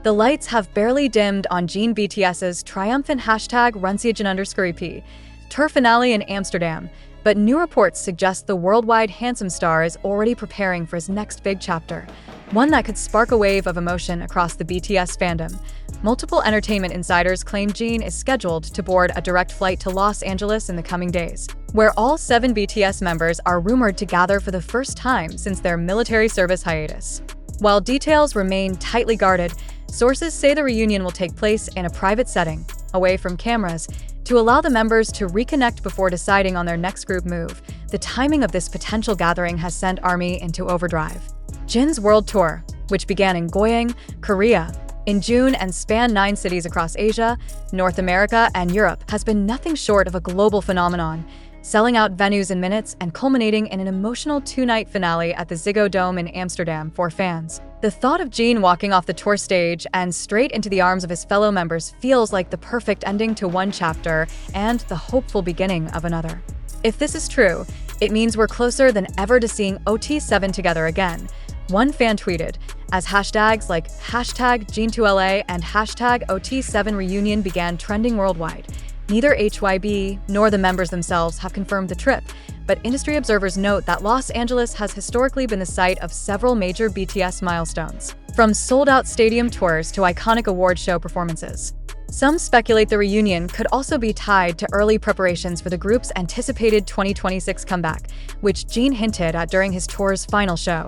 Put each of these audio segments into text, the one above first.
The lights have barely dimmed on Jin BTS's triumphant #Seokjin_EP tour finale in Amsterdam, but new reports suggest the worldwide handsome star is already preparing for his next big chapter, one that could spark a wave of emotion across the BTS fandom. Multiple entertainment insiders claim Jin is scheduled to board a direct flight to Los Angeles in the coming days, where all 7 BTS members are rumored to gather for the first time since their military service hiatus. While details remain tightly guarded, sources say the reunion will take place in a private setting, away from cameras, to allow the members to reconnect before deciding on their next group move. The timing of this potential gathering has sent ARMY into overdrive. Jin's world tour, which began in Goyang, Korea, in June and spanned 9 cities across Asia, North America, and Europe, has been nothing short of a global phenomenon, selling out venues in minutes and culminating in an emotional 2-night finale at the Ziggo Dome in Amsterdam for fans. The thought of Jin walking off the tour stage and straight into the arms of his fellow members feels like the perfect ending to one chapter and the hopeful beginning of another. If this is true, it means we're closer than ever to seeing OT7 together again. One fan tweeted, as hashtags like #Jin2LA and #OT7reunion began trending worldwide. Neither HYB nor the members themselves have confirmed the trip, but industry observers note that Los Angeles has historically been the site of several major BTS milestones, from sold-out stadium tours to iconic award show performances. Some speculate the reunion could also be tied to early preparations for the group's anticipated 2026 comeback, which Jin hinted at during his tour's final show.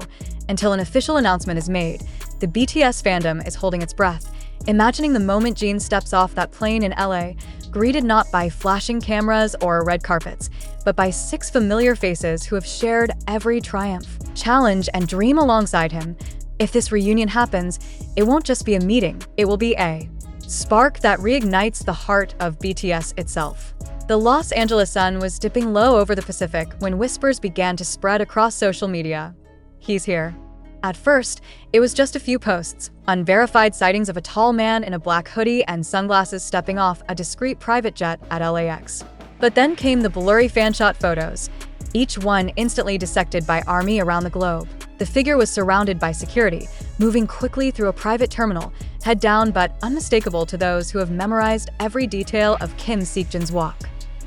Until an official announcement is made, the BTS fandom is holding its breath, imagining the moment Jin steps off that plane in LA, greeted not by flashing cameras or red carpets, but by 6 familiar faces who have shared every triumph, challenge, and dream alongside him. If this reunion happens, it won't just be a meeting, it will be a spark that reignites the heart of BTS itself. The Los Angeles sun was dipping low over the Pacific when whispers began to spread across social media. He's here. At first, it was just a few posts, unverified sightings of a tall man in a black hoodie and sunglasses stepping off a discreet private jet at LAX. But then came the blurry fanshot photos, each one instantly dissected by ARMY around the globe. The figure was surrounded by security, moving quickly through a private terminal, head down but unmistakable to those who have memorized every detail of Kim Seokjin's walk.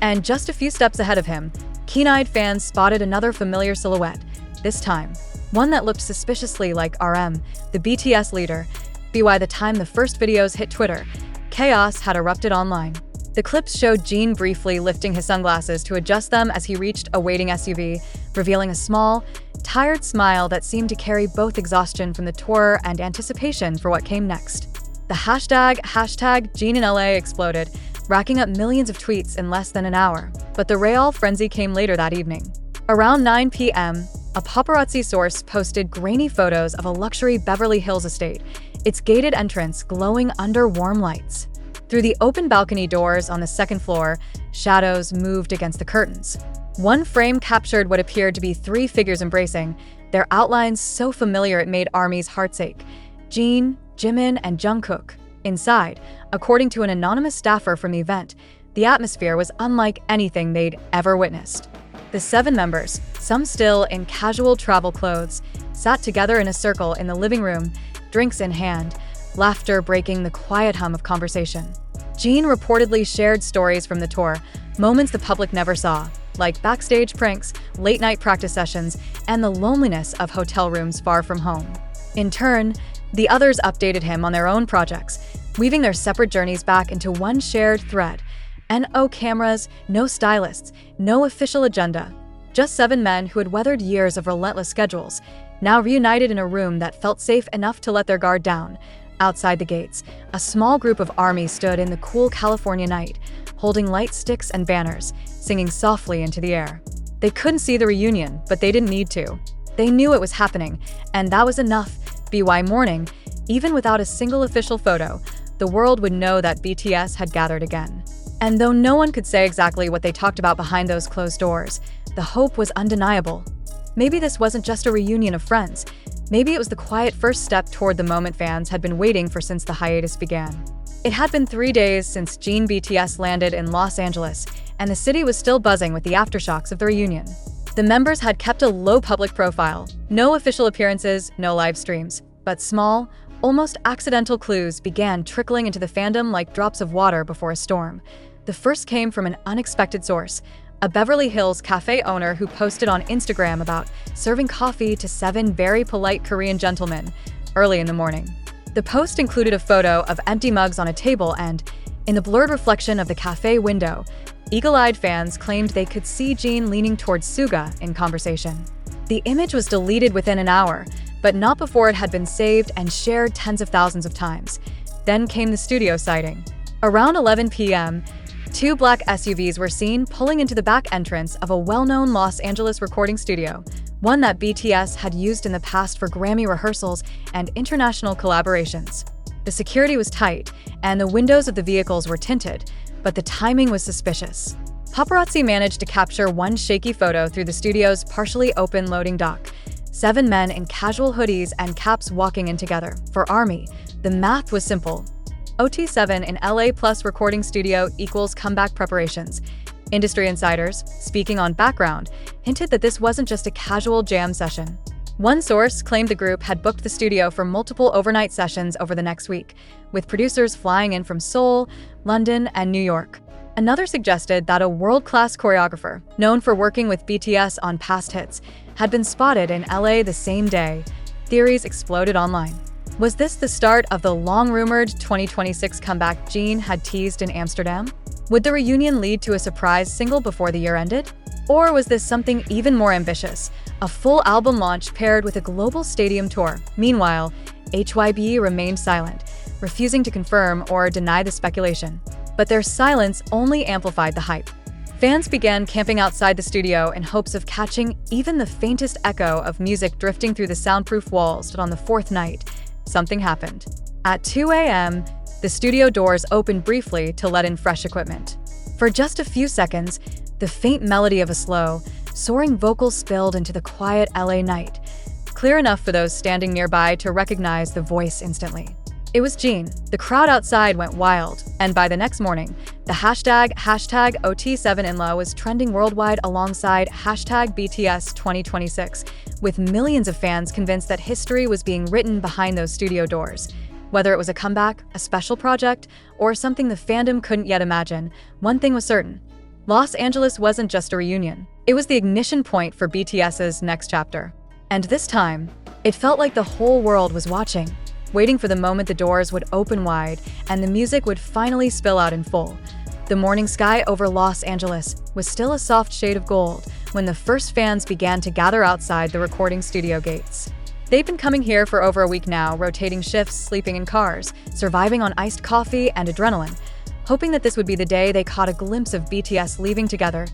And just a few steps ahead of him, keen-eyed fans spotted another familiar silhouette, this time one that looked suspiciously like RM, the BTS leader. By the time the first videos hit Twitter, chaos had erupted online. The clips showed Jin briefly lifting his sunglasses to adjust them as he reached a waiting SUV, revealing a small, tired smile that seemed to carry both exhaustion from the tour and anticipation for what came next. The #JinInLA exploded, racking up millions of tweets in less than an hour. But the real frenzy came later that evening. Around 9 p.m., a paparazzi source posted grainy photos of a luxury Beverly Hills estate, its gated entrance glowing under warm lights. Through the open balcony doors on the 2nd floor, shadows moved against the curtains. One frame captured what appeared to be 3 figures embracing, their outlines so familiar it made ARMY's hearts ache: Jin, Jimin, and Jungkook. Inside, according to an anonymous staffer from the event, the atmosphere was unlike anything they'd ever witnessed. The 7 members, some still in casual travel clothes, sat together in a circle in the living room, drinks in hand, laughter breaking the quiet hum of conversation. Jin reportedly shared stories from the tour, moments the public never saw, like backstage pranks, late-night practice sessions, and the loneliness of hotel rooms far from home. In turn, the others updated him on their own projects, weaving their separate journeys back into one shared thread. No cameras, no stylists, no official agenda. Just 7 men who had weathered years of relentless schedules, now reunited in a room that felt safe enough to let their guard down. Outside the gates, a small group of ARMY stood in the cool California night, holding light sticks and banners, singing softly into the air. They couldn't see the reunion, but they didn't need to. They knew it was happening, and that was enough. By morning, even without a single official photo, the world would know that BTS had gathered again. And though no one could say exactly what they talked about behind those closed doors, the hope was undeniable. Maybe this wasn't just a reunion of friends. Maybe it was the quiet first step toward the moment fans had been waiting for since the hiatus began. It had been 3 days since Jin BTS landed in Los Angeles, and the city was still buzzing with the aftershocks of the reunion. The members had kept a low public profile, no official appearances, no live streams, but small, Almost accidental clues began trickling into the fandom like drops of water before a storm. The first came from an unexpected source, a Beverly Hills cafe owner who posted on Instagram about serving coffee to 7 very polite Korean gentlemen early in the morning. The post included a photo of empty mugs on a table and, in the blurred reflection of the cafe window, eagle-eyed fans claimed they could see Jin leaning towards Suga in conversation. The image was deleted within an hour, but not before it had been saved and shared tens of thousands of times. Then came the studio sighting. Around 11 p.m., 2 black SUVs were seen pulling into the back entrance of a well-known Los Angeles recording studio, one that BTS had used in the past for Grammy rehearsals and international collaborations. The security was tight, and the windows of the vehicles were tinted, but the timing was suspicious. Paparazzi managed to capture one shaky photo through the studio's partially open loading dock. 7 men in casual hoodies and caps walking in together. For ARMY, the math was simple. OT7 in LA plus recording studio equals comeback preparations. Industry insiders, speaking on background, hinted that this wasn't just a casual jam session. One source claimed the group had booked the studio for multiple overnight sessions over the next week, with producers flying in from Seoul, London, and New York. Another suggested that a world-class choreographer, known for working with BTS on past hits, had been spotted in LA the same day. Theories exploded online. Was this the start of the long-rumored 2026 comeback Jin had teased in Amsterdam? Would the reunion lead to a surprise single before the year ended? Or was this something even more ambitious, a full album launch paired with a global stadium tour? Meanwhile, HYB remained silent, refusing to confirm or deny the speculation. But their silence only amplified the hype. Fans began camping outside the studio in hopes of catching even the faintest echo of music drifting through the soundproof walls. But on the 4th night, something happened. At 2 a.m., the studio doors opened briefly to let in fresh equipment. For just a few seconds, the faint melody of a slow, soaring vocal spilled into the quiet LA night, clear enough for those standing nearby to recognize the voice instantly. It was Jin. The crowd outside went wild, and by the next morning, the hashtag #OT7InLaw was trending worldwide alongside hashtag BTS 2026, with millions of fans convinced that history was being written behind those studio doors. Whether it was a comeback, a special project, or something the fandom couldn't yet imagine, one thing was certain. Los Angeles wasn't just a reunion. It was the ignition point for BTS's next chapter. And this time, it felt like the whole world was watching, waiting for the moment the doors would open wide and the music would finally spill out in full. The morning sky over Los Angeles was still a soft shade of gold when the first fans began to gather outside the recording studio gates. They've been coming here for over a week now, rotating shifts, sleeping in cars, surviving on iced coffee and adrenaline, hoping that this would be the day they caught a glimpse of BTS leaving together.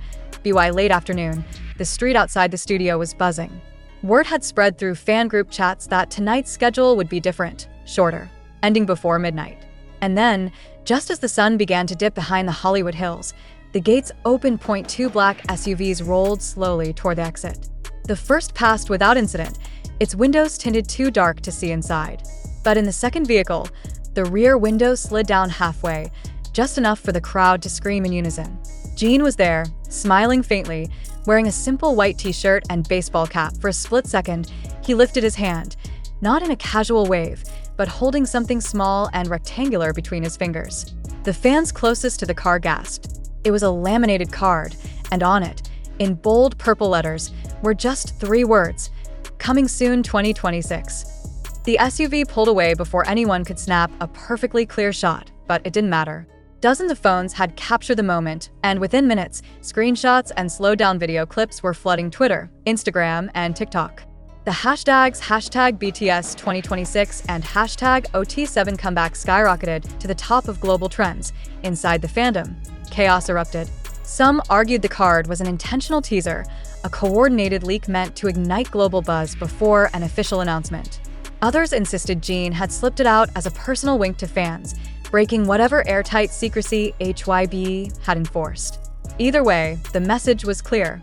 By late afternoon, the street outside the studio was buzzing. Word had spread through fan group chats that tonight's schedule would be different, shorter, ending before midnight. And then, just as the sun began to dip behind the Hollywood Hills, the gates opened. 2 black SUVs rolled slowly toward the exit. The first passed without incident, its windows tinted too dark to see inside. But in the second vehicle, the rear window slid down halfway, just enough for the crowd to scream in unison. Jin was there, smiling faintly, wearing a simple white t-shirt and baseball cap. For a split second, he lifted his hand, not in a casual wave, but holding something small and rectangular between his fingers. The fans closest to the car gasped. It was a laminated card, and on it, in bold purple letters, were just 3 words: "Coming soon 2026." The SUV pulled away before anyone could snap a perfectly clear shot, but it didn't matter. Dozens of phones had captured the moment, and within minutes, screenshots and slowed-down video clips were flooding Twitter, Instagram, and TikTok. The hashtags #BTS 2026 and #OT7 comeback skyrocketed to the top of global trends. Inside the fandom, chaos erupted. Some argued the card was an intentional teaser, a coordinated leak meant to ignite global buzz before an official announcement. Others insisted Jin had slipped it out as a personal wink to fans, breaking whatever airtight secrecy HYB had enforced. Either way, the message was clear.